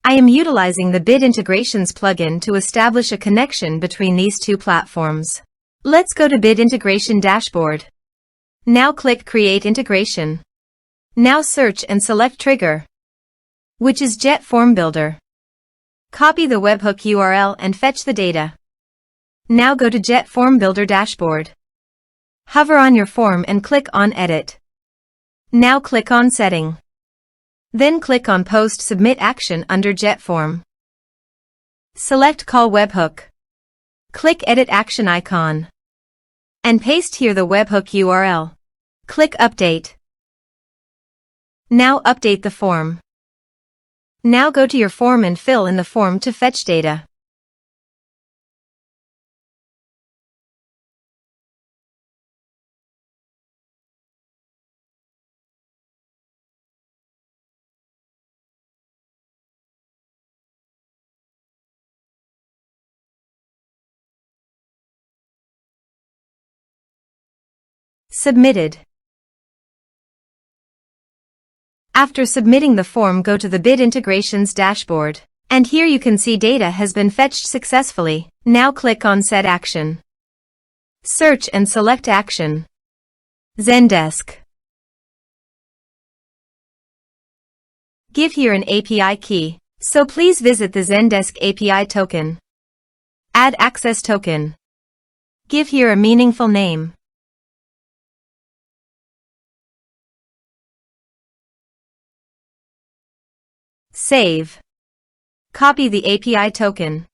I am utilizing the Bit Integrations plugin to establish a connection between these two platforms. Let's go to Bit Integration Dashboard. Now click Create Integration. Now search and select Trigger, which is JetFormBuilder. Copy the webhook URL and fetch the data. Now go to JetFormBuilder Dashboard. Hover on your form and click on Edit. Now click on Setting. Then click on Post Submit Action under JetForm. Select Call Webhook. Click Edit Action icon. And paste here the webhook URL. Click Update. Now update the form. Now go to your form and fill in the form to fetch data. Submitted. After submitting the form, go to the Bit Integrations dashboard. And here you can see data has been fetched successfully. Now click on Set Action. Search and select Action. Zendesk. Give here an API key, so please visit the Zendesk API token. Add access token. Give here a meaningful name. Save. Copy the API token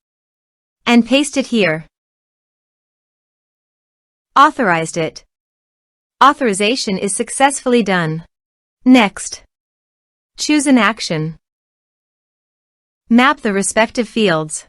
and paste it here. Authorized it. Authorization is successfully done. Next, choose an action. Map the respective fields.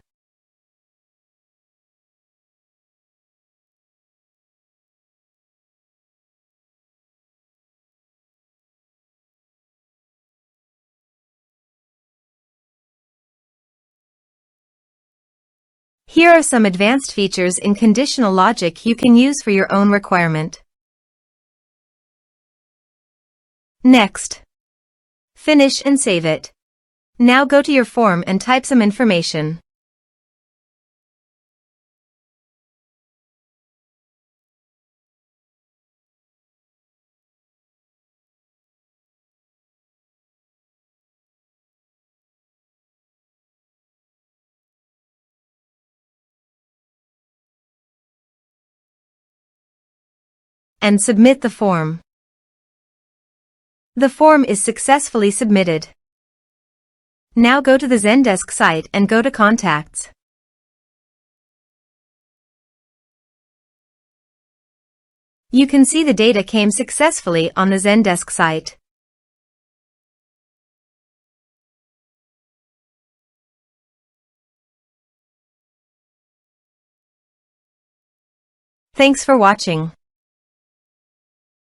Here are some advanced features in conditional logic you can use for your own requirement. Next, finish and save it. Now go to your form and type some information. And submit the form. The form is successfully submitted. Now go to the Zendesk site and go to Contacts. You can see the data came successfully on the Zendesk site. Thanks for watching.